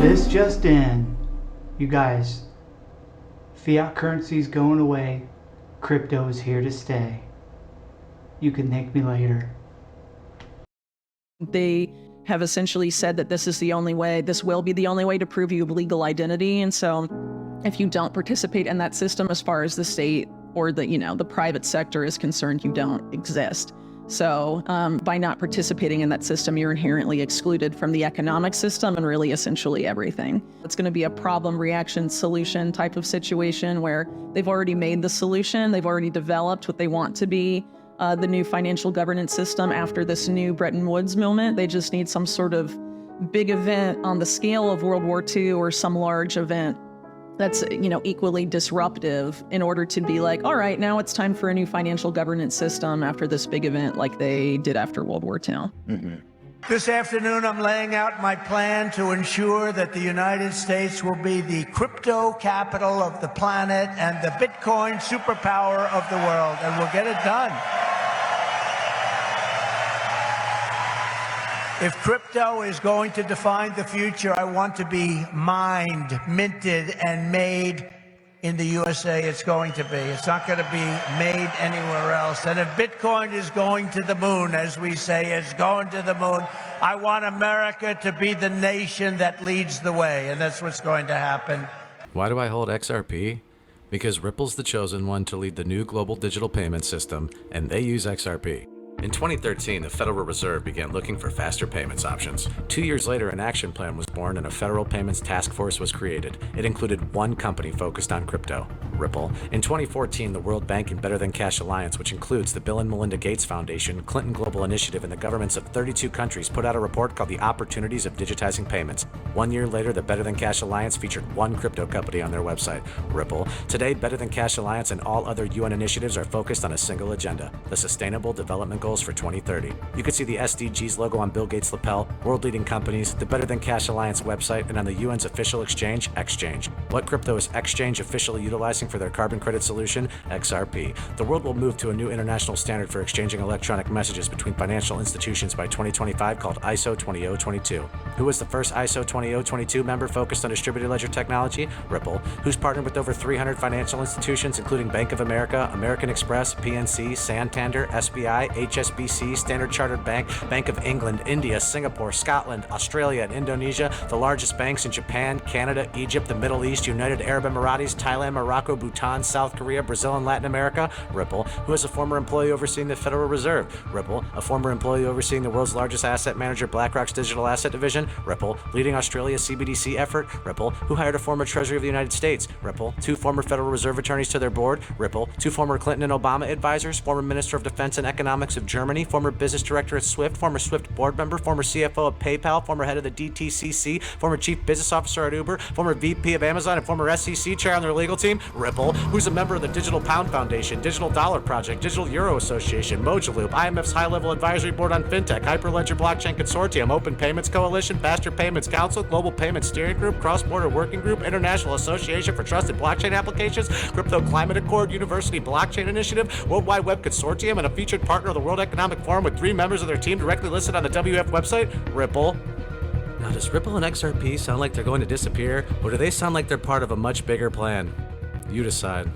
This just in. You guys, fiat currency's going away. Crypto is here to stay. You can thank me later. They have essentially said that this is the only way, this will be the only way to prove you have legal identity. And so if you don't participate in that system as far as the state or the private sector is concerned, you don't exist. So by not participating in that system, you're inherently excluded from the economic system and really essentially everything. It's going to be a problem, reaction, solution type of situation where they've already made the solution. They've already developed what they want to be the new financial governance system after this new Bretton Woods moment. They just need some sort of big event on the scale of World War II or some large event that's equally disruptive in order to be like, all right, now it's time for a new financial governance system after this big event like they did after World War II. Mm-hmm. This afternoon, I'm laying out my plan to ensure that the United States will be the crypto capital of the planet and the Bitcoin superpower of the world, and we'll get it done. If crypto is going to define the future, I want to be mined, minted, and made in the USA. It's going to be. It's not going to be made anywhere else. And if Bitcoin is going to the moon, as we say, it's going to the moon, I want America to be the nation that leads the way, and that's what's going to happen. Why do I hold XRP? Because Ripple's the chosen one to lead the new global digital payment system, and they use XRP. In 2013, the Federal Reserve began looking for faster payments options. 2 years later, an action plan was born and a federal payments task force was created. It included one company focused on crypto, Ripple. In 2014, the World Bank and Better Than Cash Alliance, which includes the Bill and Melinda Gates Foundation, Clinton Global Initiative, and the governments of 32 countries, put out a report called The Opportunities of Digitizing Payments. 1 year later, the Better Than Cash Alliance featured one crypto company on their website, Ripple. Today, Better Than Cash Alliance and all other UN initiatives are focused on a single agenda, the Sustainable Development Goals for 2030. You can see the SDGs logo on Bill Gates' lapel, world-leading companies, the Better Than Cash Alliance website, and on the UN's official exchange, Exchange. What crypto is Exchange officially utilizing for their carbon credit solution? XRP. The world will move to a new international standard for exchanging electronic messages between financial institutions by 2025 called ISO 20022. Who was the first ISO 20022 member focused on distributed ledger technology? Ripple. Who's partnered with over 300 financial institutions, including Bank of America, American Express, PNC, Santander, SBI, HSBC, Standard Chartered Bank, Bank of England, India, Singapore, Scotland, Australia, and Indonesia, the largest banks in Japan, Canada, Egypt, the Middle East, United Arab Emirates, Thailand, Morocco, Bhutan, South Korea, Brazil, and Latin America? Ripple. Who is a former employee overseeing the Federal Reserve? Ripple. A former employee overseeing the world's largest asset manager, BlackRock's digital asset division? Ripple. Leading Australia's CBDC effort? Ripple. Who hired a former Treasury of the United States? Ripple. 2 former Federal Reserve attorneys to their board? Ripple. 2 former Clinton and Obama advisors? Former Minister of Defense and Economics of Germany? Former business director at Swift, former Swift board member, former CFO of PayPal, former head of the DTCC, former chief business officer at Uber, former VP of Amazon, and former SEC chair on their legal team? Ripple. Who's a member of the Digital Pound Foundation, Digital Dollar Project, Digital Euro Association, Mojaloop, IMF's high-level advisory board on fintech, Hyperledger Blockchain Consortium, Open Payments Coalition, Faster Payments Council, Global Payments Steering Group, Cross-Border Working Group, International Association for Trusted Blockchain Applications, Crypto Climate Accord, University Blockchain Initiative, World Wide Web Consortium, and a featured partner of the World Economic Forum with 3 members of their team directly listed on the WF website? Ripple. Now, does Ripple and XRP sound like they're going to disappear, or do they sound like they're part of a much bigger plan? You decide.